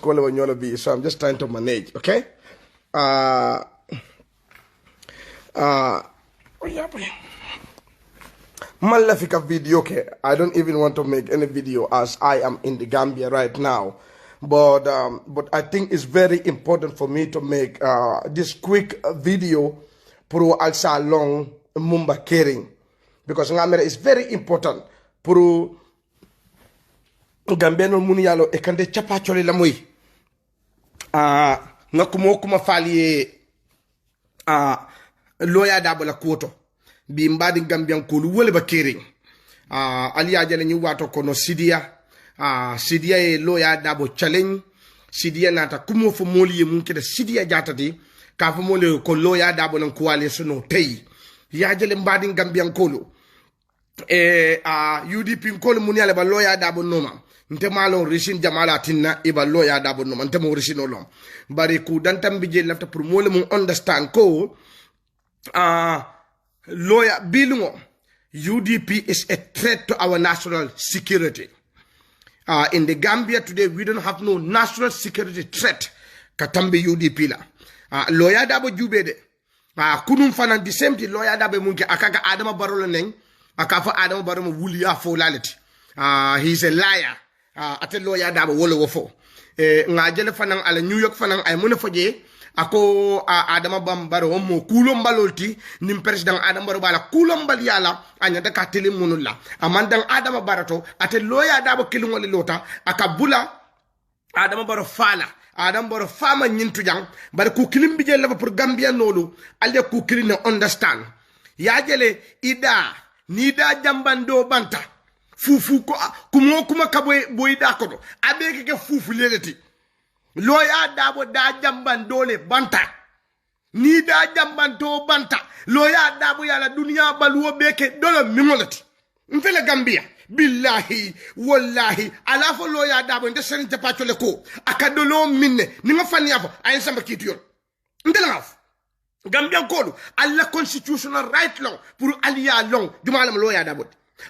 so I'm just trying to manage, okay? Malafika video, okay? I don't even want to make any video as I am in the Gambia right now. But I think it's very important for me to make this quick video pro alsa long mumba caring. Because it's very important pro Gambiano munialo e kande chapachole la muy. Nga kuma fali loya dabo la kuoto. Bi mbadi Gambian kulu wole ba caring. Ali ajale nyi wato kono Sidia. Sidia e loya dabo challenge. Sidia nata kumo fo moli ye munke de Sidia jatati. Ka fo moli ko loya dabo nan kuwale suno tei. Ya jele mbadi Gambian kulu. UDP nkolo muniale ba loya dabo noma. Nte malon rishin jamala tinna iba loya dabo noma. Nte mo rishin olom. Bari ku dantam bije lafta pour mole mun understand ko lawyer bilungo UDP is a threat to our national security. In the Gambia today, we don't have no national security threat. Katambe UDP la. Lawyer dabo jubede. Kunum fanan the same thing lawyer dabo munke akaga Adama Barrow neng. Akafa Adama Barrow wuliya fo laleti. He's a liar. Ate lawyer dabo wolo wofo. Ngajele fanan ala New York fanan ay muna foje. Ako Adama Barrow mo kulombalolti nim president Adama Barrow bala kulombal yala anyata ka tele munulla amandang Adama Barrow ate loya dabo kilungole lota akabula Adama Barrow fala Adama Barrow fama nyintu jang bar ku kilimbi je lava pour Gambia nolu alle ku kiline understand ya jele ida ni da jambando banta fufu ko kuma kaboy boyda ko do abeke ke fufu leleti loya dabo da jamban dole banta ni da jamban to banta loya dabo yala dunia baluwo beke dole mingolati mfele Gambia billahi wallahi alafo loya dabo nde serin te patole ko akadolo minne ni nga fani afo ay samba kitiyon ndela ngaf Gambia ko alla constitutional right long pour aliya long jumalam loya dabo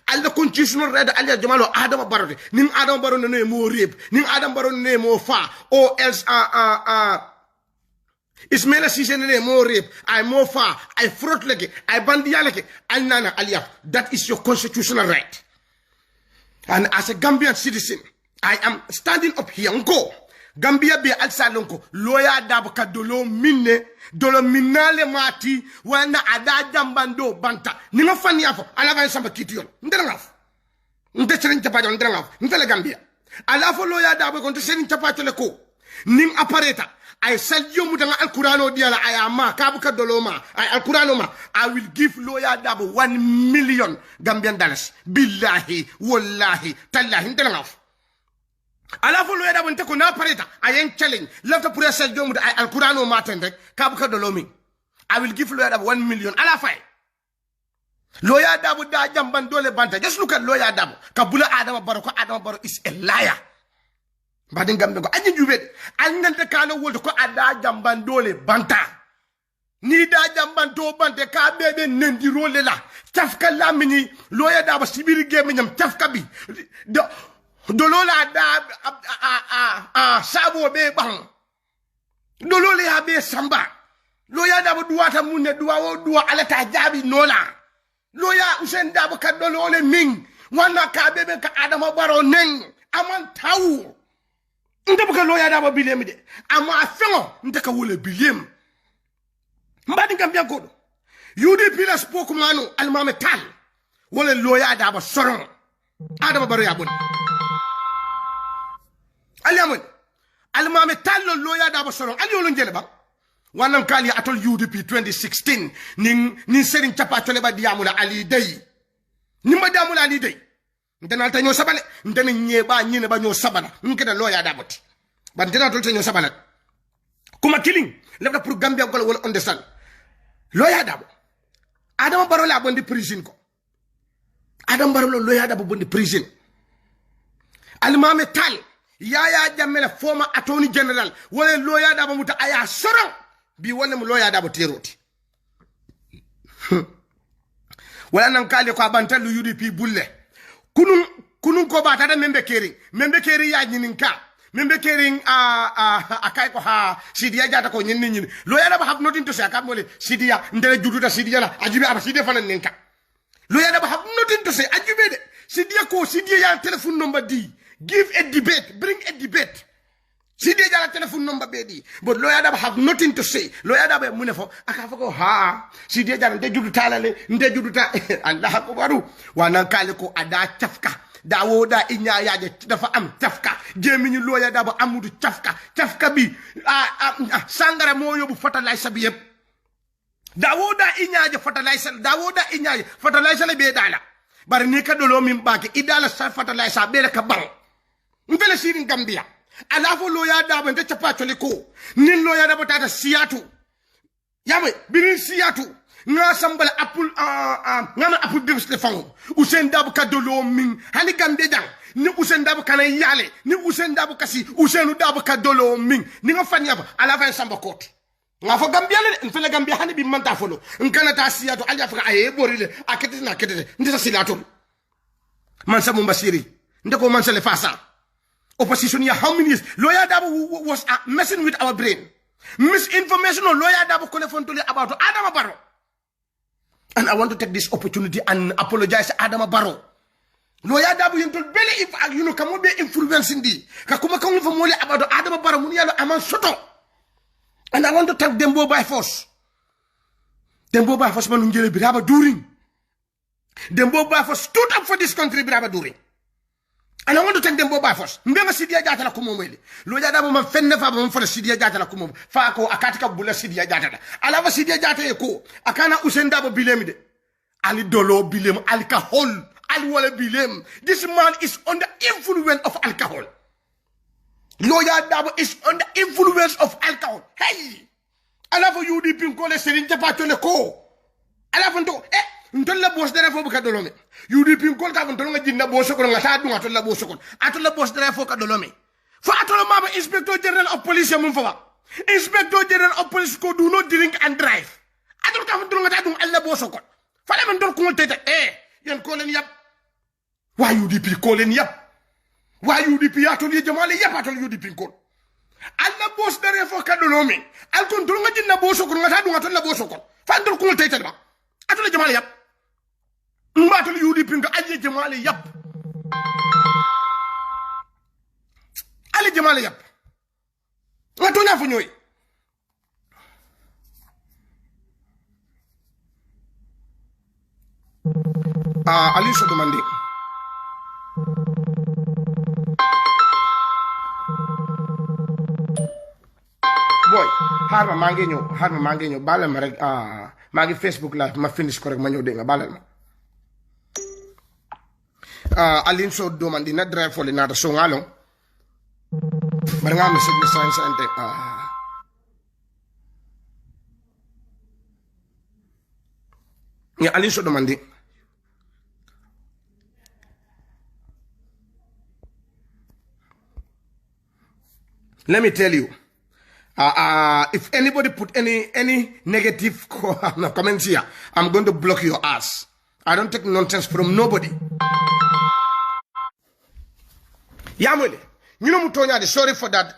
All the constitutional right alia jamalo Adama Barrow ning Adama Barrow ne mo rape ning Adama Barrow ne mo fa or else Ismaila Cisse ne mo rape I mo fa I fraud leke I bandia leke al nana alia that is your constitutional right. And as a Gambian citizen I am standing up here nko Gambia be al salonko loya dabo ka dolo minale mati wana ada jambando banta ninga fani afo ala van samba kitiyon ndelangaf nte serin chapa jon ndelangaf ntele Gambia ala fo loya dabo ko nte serin chapa tele ko ning apareta ay saljo mutanga alqurano diala ayama kabuka doloma ay alqurano ma I will give loya dabo 1 million Gambian dollars billahi wallahi tallahi ndelangaf ala fo loya dabo nte ko na pareta ayen challenge lafta pour sel jomu ay alqurano maten rek kabuka dolomi I will give loya dabo 1 million ala fay loya dabo da jamban dole banta just look at loya dabo kabula Adama Barrow ko Adama Barrow is a liar badin gambe ko anyi jubede annante kala woldo ko ada jamban dole banta ni da jamban to bante ka bebe nendi role la tafka lamini loya dabo sibiri gemi nyam tafka bi dolola da sabo be bang dolole ha be samba loya dabo duwata munne duwa alata jabi nola loya usen dabo ka dolole ming wana ka bebe ka Adama Barrow neng aman taw nte buka loya dabo bilem de ama afengo nte ka wole bilem mbadi Gambia ko UDP la spokesman almame tal wole loya dabo soron Adama Barrow ya bon aliamon almame tallo loya dabo soron ali wolo njele ba wanam kali atol UDP 2016 nin serin chapa tole ba diamula ali day nimba diamula ali day ndana tanyo sabale ndana nyeba nyine ba nyo sabana nkeda loya daboti ba ndana tol tanyo sabana kuma killing lefta pour Gambia gol wala understand loya dabo Adama Barrow la bondi prison ko Adama Barrow loya dabo bondi prison almame tal Yaya Jammeh former attorney general wala loya dabo muta aya soron bi wala mu loya dabo teroti wala nan kale ko abantal UDP bulle kunun ko bata da membe keri ya nyininka Membe caring akai ko ha Sidia Jata ko nyin lawyer daba have nothing to say akamole Sidia ndele juduta Sidia la ajube aba Sidia fanan nenka lawyer daba have nothing to say ajube de Sidia ya telephone number di give a debate bring a debate Sidia ya telephone number be di but lawyer daba have nothing to say lawyer daba munefo akafa ko ha Sidia Jata nde juduta la le nde juduta Allah akbaru wana kale ko ada chafka dawoda inya yaje dafa am tafka jemiñu loya daba amudu tafka bi sangara mo yobu fertilizer bi yeb dawoda inya fertilizer le be dala bar ni ka dolo min baki idala sa fertilizer be ka bang ngele sirin gambia ala fo loya daba nte chapa chole ko nin loya daba tata siyatu yame birin siyatu nga sambala apple bims le fango usen dabu kadolo min hani gambe jang ni usen dabu kana yale ni usen dabu kasi usen dabu kadolo min ni nga fanya ba ala fa samba kot nga fo gambia le fele gambia hani bi manta folo ngana ta siyato alja fa ay borile akete na kete ndisa silato man samu basiri ndeko man sele fasa opposition ya how many years lawyer dabu was messing with our brain misinformation on lawyer dabu telephone to about Adama Barrow. And I want to take this opportunity and apologize to Adama Barrow. Lawyer dabu yentol bele if you know kamo be influencing di. Kakuma kamo for mole about Adama Barrow muni yalo aman soto. And I want to thank Dembo by force. Dembo by force manungele biraba during. Dembo by force stood up for this country biraba during. And I want to thank Dembo by force. Mbema Sidia Jata la kumo mwele. Lawyer dabu man fenne fa man fala Sidia Jata la kumo. Fa ko akatika bula Sidia Jata la. Alava Sidia Jata eko. Akana usenda bo bilem de. Ali dolo bilem alcohol. Ali wale bilem. This man is under influence of alcohol. Lawyer dabu is under influence of alcohol. Hey. Alava UDP ko le serinja patole ko. Alava ndo ntolla boss dara fo buka dolome UDP ko ka ntolonga jinna boss ko nga ta dunga tolla boss ko atolla boss dara fo ka dolome fa atolla mama inspector general of police mun fa inspector general of police ko do not drink and drive atol ka ntolonga ta dung alla boss ko fa le man dol ko tete yen ko len yap wa UDP ko len yap wa UDP atol ye jamale yap atol UDP ko alla boss dara fo ka dolome al ko ntolonga jinna boss ko nga ta dunga tolla boss ko fa ndol ko tete ba atol jamale yap mbatul UDP nga aje jamale yap ali jamale yap nga tonya fu ñoy ali so demandé boy harma mangi ñew balal ma rek magi Facebook live ma finish ko rek ma ñew de nga balal ma Alin so domandi na drive for na so ngalo bar nga message na science ante ya Alin so domandi let me tell you if anybody put any negative comments here, I'm going to block your ass. I don't take nonsense from nobody. Yamule, you know Mutonya, sorry for that.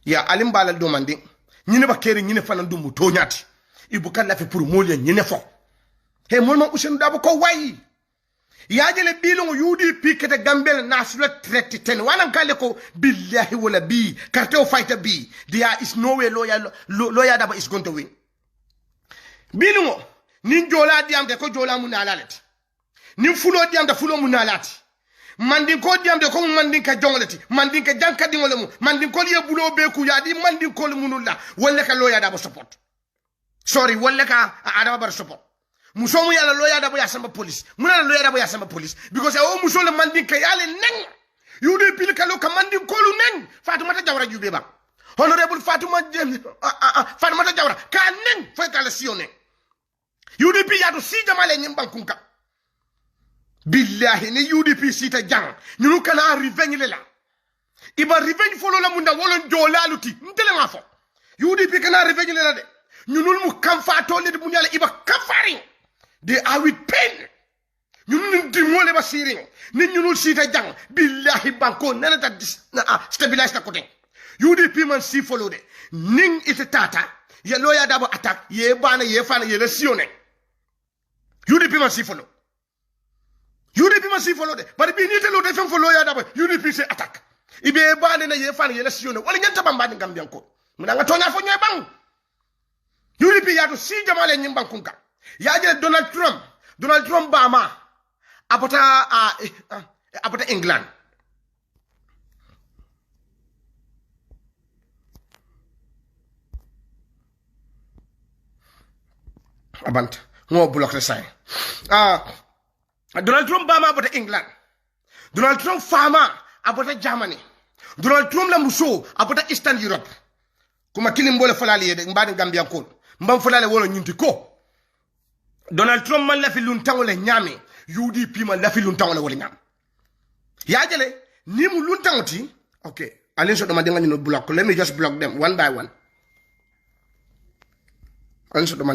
Yeah, Alimbala domanding. You never carry Ninefandu Mutonyati. Ibukan lafi purumolian Ninefo. Hey, Mama Ushan Daboko, why? Yajele bilong UDP kete gambel national threat ten wana kaleko billahi wala bi cartel fighter B there is no way lawyer daba is going to win bilongo nin jola diamde ko jola munalalati nin fulo diamde fulo munalati mandin ko diamde ko mandin ka jongolati mandin ka janka dingolemu mandin ko ye bulo be ku yadi mandin ko munulla wala ka lawyer daba support sorry wala ka adaba bar support musomu yala lawyer dabo ya samba police muna lawyer dabo ya samba police because o musole mandin ka yale neng yude pil kalo ka mandin ko lu neng Fatoumata Jawara jube ba honorable Fatoumata Jawara ka neng fo kala sione UDP ya do si jamale nyimban kunka billahi ni UDP sita jang ñu kana revenge lela iba revenge folo la munda wolon jolaluti ntele ngafo UDP kana revenge lela de ñunul mu kam fa tole de mu ñala iba kafari. They are with pain. ñun di mole ba siring ni ñunul sita jang billahi banko nana ta stabilize na kote UDP man si follow de ning ite tata ya loya dabo attack ye bana ye fana ye lesione UDP man si follow de bari bi ni te lo de fem follow ya dabo UDP se attack ibe bana na ye fana ye lesione wala ñanta bamba ni gambian ko mu nga tonya fo ñoy bang UDP ya to si jamale ñim bankunka ya je Donald Trump bama apota England abant ngo block le say Donald Trump bama apota England Donald Trump fama apota Germany Donald Trump la muso apota Eastern Europe kuma kilim bole falali yede mbadi Gambia ko mbam falale wolo nyinti ko Donald Trump man la fi lun tangole nyame UDP man la fi lun tangole wala nyam ya jele ni mu lun tangoti okay alin so do ma de ngani no block let me just block them one by one alin so do ma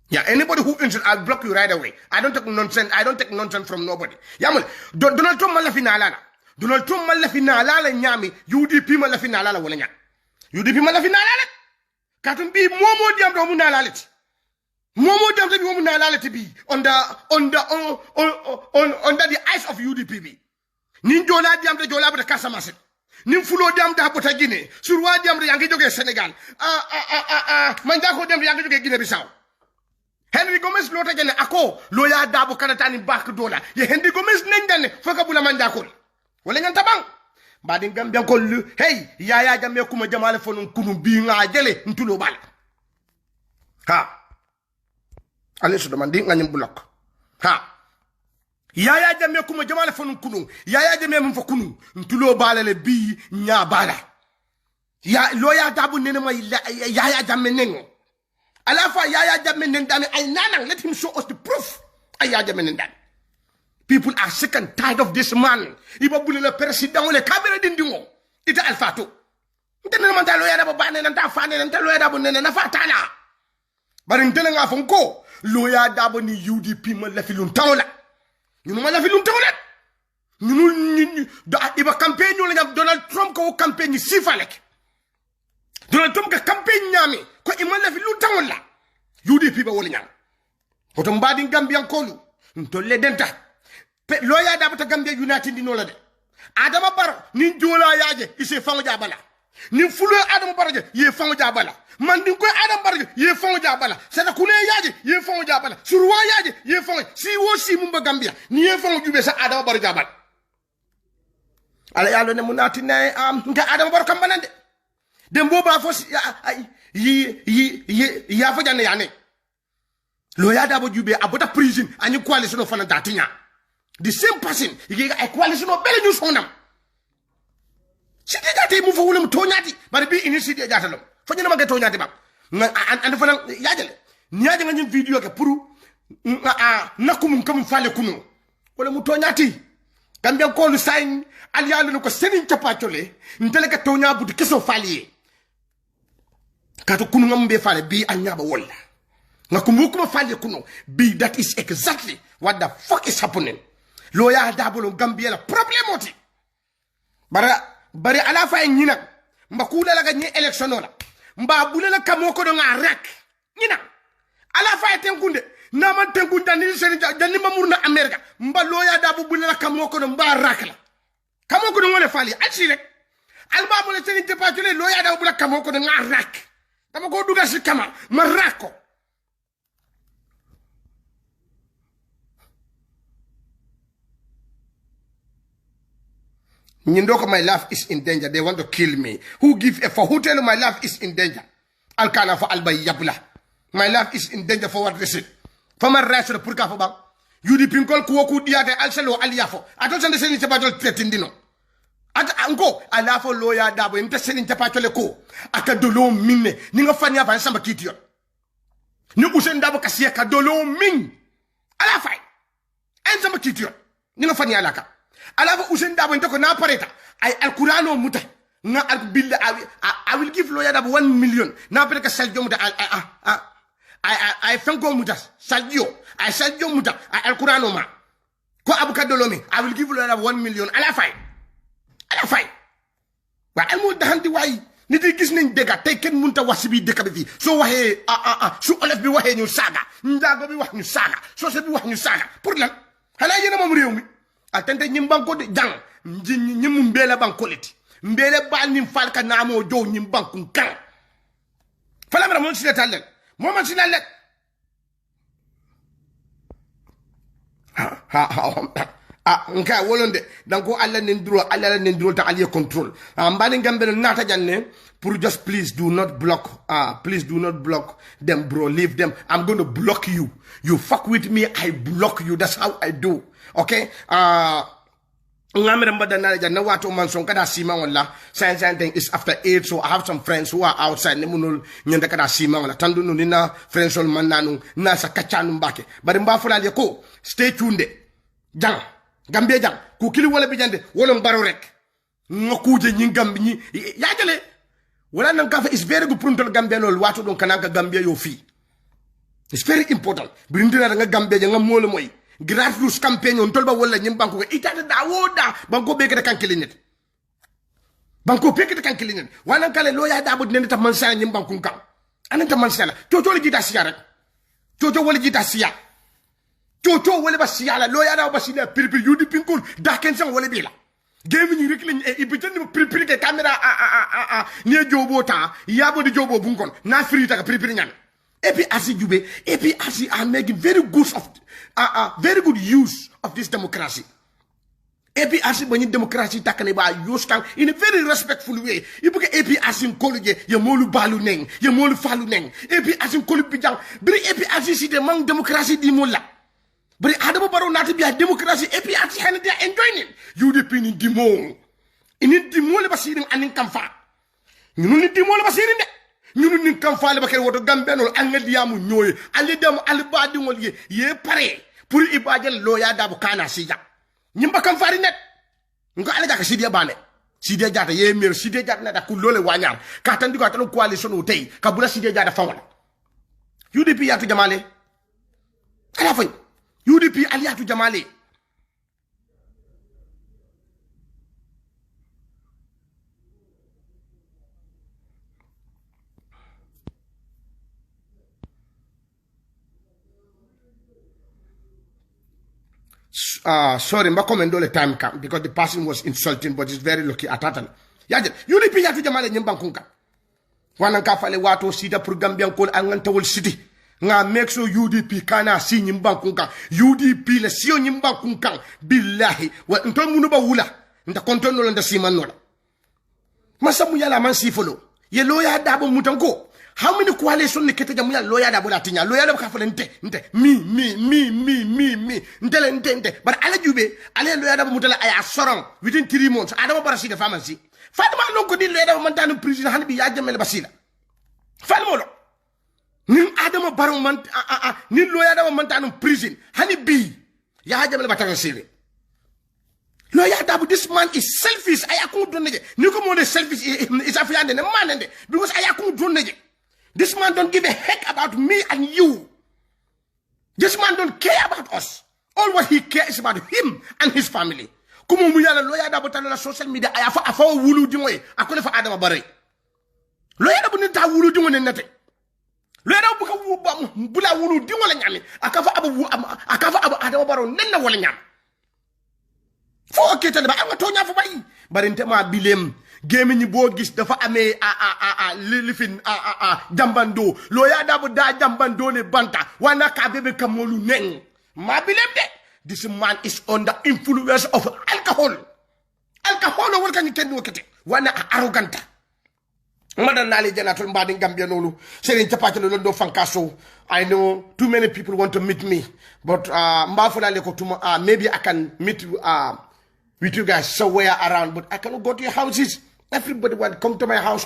yeah, anybody who insults, I'll block you right away. I don't take nonsense from nobody. Yamal, Donald Trump malafi na alala. Donald Trump malafi na alala nyami, UDP malafi na alala wala nya. UDP malafi na alala. Katum bi momo diam do mu na alala. Momo diam do mu na alala bi under the eyes of UDP bi. Nin jola diam de jola ba Casamance. Nin fulo diam da bota Guinée. Surwa diam de yangi joge Sénégal. Manjako diam de yangi joge Guinée Bissau. Henry Gomez lota jene ako loya dabo kanatani bak dola ye Henry Gomez nendane foka bula manjakol wala nyanta bang badin Gambia ko hey yaya jamme kuma jamale fonun kunu bi nga jele ntulo bal ha ale so demandi nganyum block ha yaya jamme kuma jamale fonun kunu yaya jamme mum fa kunu ntulo balale bi nya bala ya loya dabo nene ma yaya jamme nengo Alafa Yaya Jammeh Nendane ay nanang, let him show us the proof. Yaya Jammeh Nendane. People are sick and tired of this man. Iba bule le president le kamera dindingo. Ita alfato. Ntene man ta loya da bane nanta fane nanta loya da bonene na fatana. Bari ntele nga fonko loya da boni UDP ma la filun tawla. Ñu ma la filun tawla. Ñu da iba campagne la Donald Trump ko campagne sifalek. Donald Trump ka campagne nyami ko imala fi lu tawon la UDP ba wala nyam oto mbadi Gambian kolu ntolle denta pe loya da bata Gambia United di no la de Adama Barrow ni jola yaaje ise fango jabala ni fulo Adama Barrow ye fango jabala man din ko Adama Barrow ye fango jabala sada kule yaaje ye fango jabala surwa yaaje ye fango si mumba Gambia ni ye fango jube sa Adama Barrow jabala ala yalo ne munati ne nta Adama Barrow kambanande dembo ba fo ya fo janne yane loya da bo jube abota prison ani coalition of fana datinya the same person yi a coalition of bele ñu sonam ci digati mu fo wulum toñati bari bi initiative de jatalo fo ñu ma ga toñati ba and fana yaajale ñaaje nga ñu video ke pour nakum kam fale kunu wala mu toñati Gambia ko lu sañ al yalla ko senin capacole ntele ka toña bu keso falié kato kunu ngambe fale bi anyaba wala ngakumu kuma fale kunu bi that is exactly what the fuck is happening loya dabolo Gambia la problem oti bare ala fa nyina mbakula la gagné élection la mba bulela kamoko do nga rak nyina ala fa tenkunde na man tenkunda ni seni jani mamurna America mba loya dabu bulela kamoko do mba rak la kamoko do ngole fali alsi rek alba mo le seni te pa jole loya dabu bulela kamoko do nga rak dama ko duga ci kama ma rako Nyindoko my life is in danger they want to kill me who give a for who tell my life is in danger alkana for albay yabla my life is in danger for what reason for my right pour ka fo ba UDP ko ku diate alselo aliafo ato sande seni se badol tetindino ata anko alafo loya dabo nte seni tapatole ko aka dolo minne ni nga fanya fa samba kitiyo ni usen dabo kasiya ka dolo min alafa en samba kitiyo ni nga fanya alaka alafa usen dabo nte ko na pareta ay alqur'ano muta nga al billah I will give loya dabo 1 million na pareta sal jomuta I fenko mutas saldio I saldio muta I alqur'ano ma ko abuka dolomi I will give you 1 million ala fay wa almo dahandi way nit yi gis nañ dega tay ken munta wax ci bi dekk bi fi so waxe su olef bi waxe ñu saga ndago bi wax ñu saga so se bi wax ñu saga pour lan hala yena mom rew mi atante ñim banko de jang ñim mbele banko leti mbele ba ñim falka namo jow ñim banku kan fala mara mon ci letalen mo man ci lalet nka wolonde danko alla nen dro ta ali control mbani gambe nata janne pour just please do not block them bro, leave them. I'm going to block you. You fuck with me, I block you. That's how I do. Okay? Thing is after 8, so I have some friends who are outside. Friends stay tuned. Jang, Gambia jang, kukili wala bijande, wolong baro rek. Ngokuje nyingam nyi, yajale. Wala nang kafa is very good pruntol Gambia no watu don kanaka Gambia yo fi. It's very important. Brindina nga Gambia nga mole moy. Grassroots campaign on tolba wala nyim banko itata da woda banko beke de kankili net. Banko beke de kankili net. Wana kale loya da bod nenita mansala nyim banko kam. Ananta mansala. Toto le jita siya rek. Toto wala jita siya. Toto wala ba siya la loya da ba siya pirpir yudi pinkul da kensan wala bila. Game ni rikling ibitan ni pirpir ke camera ni jobota yabo di jobo bunkon na frita ka pirpir nyan. Epi asi jube, epi asi are making very good use of this democracy. Epi asi bani democracy takane ba use kan in a very respectful way. Ibuke epi asi koluje ye molu balu neng, ye molu falu neng. Epi asi kolu pijang, bri epi asi si de mang democracy di mola. Bri adamo baro nati biya democracy epi asi hane dia enjoying it. UDP ni dimo. Ini dimo le basirin anin kamfa. Ñunu ni dimo le basirin de. Ñunu ni kamfa le bakay woto gambenol angadiamu ñoy. Ali dem albadi ngol ye pare pour ibadel loya dabu kana sija. Ñimba kamfa ri net. Ngo ala jaka sidia bane. Sidia jata ye mer sidia jata na da ku lole wañar. Ka tan diko tan coalition o tay ka bula sidia jata fawala. UDP yatu jamale. Ala fay. UDP aliyatu jamale. Sorry, I'm coming the time camp because the person was insulting, but it's very lucky at that. Yaje, UDP yatu jamale nyimbankunka. Wana kafale watu sida pour Gambian kol angantawol city. Nga make sure UDP kana si nyimbankunka. UDP le siyo nyimbankunka. Billahi. Wa nto munuba wula. Nta kontono landa simanola. Masamu yala man sifolo. Ye loya dabo mutanko. How many coalition ni kete jamu ya loya dabo latinya? Loya dabo kafale nte. Me. Nte. But ala jube. Ala loya dabo mutala aya sorong. Within 3 months. Adamo barasi de pharmacy. Fatima lonko di loya dabo mantanu prison. Hanibi ya jamele basila. Fatima lo. Nin adama barong man nin loya da mantanu prison hani bi ya hajamale batanga sile loya da this man is selfish ayaku donneje ni ko mo de selfish is afiande ne manende because ayaku donneje this man don't give a heck about me and you. This man don't care about us. All what he cares is about him and his family. Kumu mu yala loya da botana la social media ayafa afa wulu dimoy akole fa adama bare loya da bu ni ta wulu dimoy ne nete lera buka bula wulu di wala nyami akafa abu adama baro nenna wala nyam fo okete ba nga to nya fo bay barinte ma bilem gemi ni bo gis dafa amé lilifin jambando lo ya dabu da jambando ne banta wana ka bebe kamolu neng ma bilem de this man is under influence of alcohol wala kan ken wakete wana arrogant Madam Nali Janatul Mbading Gambia Nolu. Saying Chapachalo Londo Fankaso. I know too many people want to meet me. But maybe I can meet with you guys somewhere around. But I cannot go to your houses. Everybody want come to my house.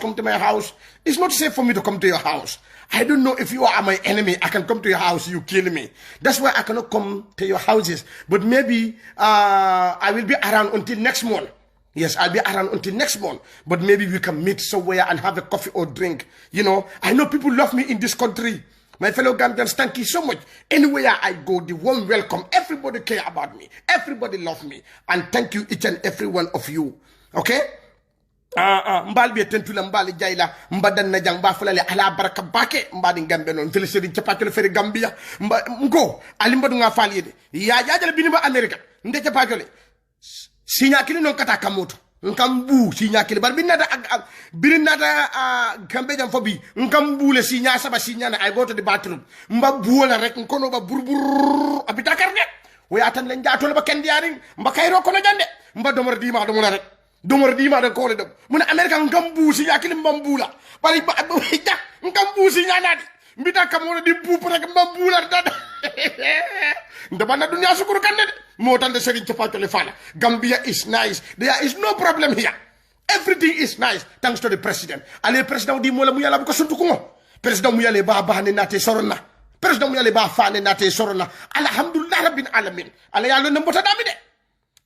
It's not safe for me to come to your house. I don't know if you are my enemy. I can come to your house, you kill me. That's why I cannot come to your houses. But maybe I will be around until next month. Yes, I'll be around until next month. But maybe we can meet somewhere and have a coffee or drink. You know, I know people love me in this country. My fellow Gambians, thank you so much. Anywhere I go, the warm welcome. Everybody care about me. Everybody love me. And thank you each and every one of you. Okay? Mbal be tentula mbali jaila mbadan na jang ba fulale ala baraka bake mbadi Gambia non fele sedi capatolo fere Gambia ngo ali mbadu nga falide ya jajal binimba America nde capatole sinya kili non kata kamoto nkambu sinya kili bar binata birinata kambe jam fobi nkambu le sinya saba sinya na ay goto de bathroom mba buola rek kono ba burbur abita karne o ya tan len jatol ba ken diaring mba kayro kono jande mba domor dima do rek domor dima de ko le dem mun America nkambu sinya kili mbambula bari ba nkambu sinya nadi mbita kamono di bup rek mbambula dada ndabana dunya sukuru kanne mo tan de Serigne Capatole Fala. Gambia is nice. There is no problem here. Everything is nice thanks to the president. Ale president di mola mu yalla bu ko suntu ko. President mu yalla ba ba ne nate sorona. President mu yalla ba fa ne nate sorona. Alhamdulillah rabbil alamin. Ale yalla ne mbota dami de.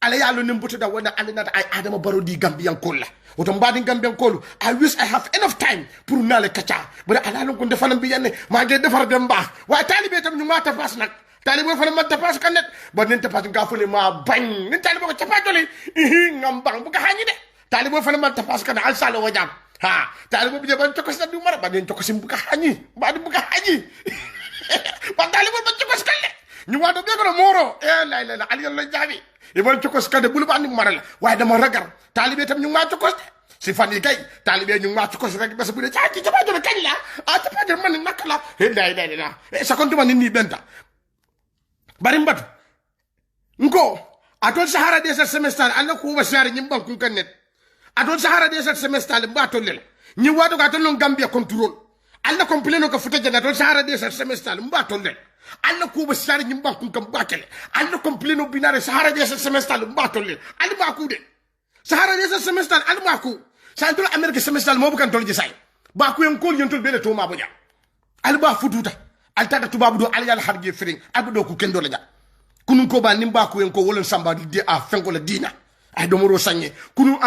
Ale yalla ne mbota da wona ale nata ay Adama Barrow di Gambian kolla. Oto mbadi Gambian kolu. I wish I have enough time pour nale kacha. Bare ala ko defal bi yanne ma nge defar dem ba. Wa talibé tam ñu mata fas nak. Talibo fa ma tapas kanet ba nen tapas nga fule ma bañ nen talibo ko Capatole ngam bang bu ka hañi de talibo fa ma tapas kan al sala wajam ha talibo bi ban tokos na du mara ba nen tokos bu ka hañi ba du bu ka hañi ba talibo ba tokos kan ñu wado be ko moro la ali la jabi e ban tokos kan bu lu ba ni mara la way dama ragar talibé tam ñu ma tokos si fani kay talibé ñu ma tokos rek ba sa bu de ci Capatole kañ la Capatole man nakala la sa kontu man ni benta bari mbatu nko atol sahara de sa semestal alla ko wasari nyim bankun kanet atol sahara de sa semestal mbato lel nyi wado ga ton Gambia control alla complaino ka futa jana atol sahara de sa semestal mbato lel alla ko wasari nyim bankun kam bakele alla complaino binare sahara de sa semestal mbato lel alla ba ku de sahara de sa semestal alla ba ku sa dol America semestal mo bu kan tolji say ba ku en ko yentol bele to ma boja alla ba fututa altata tubabu do al yalla harje fering albudo ku kendo la ja kunun ko ba nimba ko en ko wolon samba di a fenko la dina ay do moro sanye kunu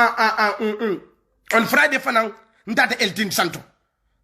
on Friday fanan ndata eltin santo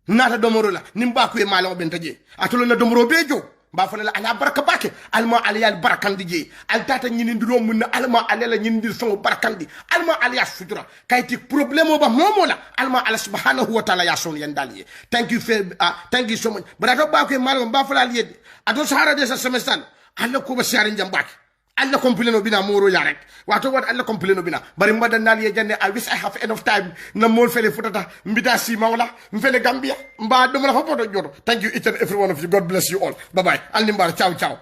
nata do moro la nimba ko e malo ben taje atolo na do moro bejo ba fa la ala baraka bake alma al yal barakandi je altata nyini ndiro mun alma alela nyini ndir fengo barakandi alma al ya sutura kayti problème ba momo la alma ala subhanahu wa ta'ala ya son yandali thank you so much brado ba ko malo ba fa la yedi ato sahara de sa semestan alla ko ba siarin jambaki alla complaino bina moro ya rek wato wat alla complaino bina bari mbada nal ye jande I wish I have enough time na mol fele futata mbita si mawla mfele Gambia mba dum la fa poto jodo thank you each and every one of you. God bless you all. Bye bye. Al nimbar ciao ciao.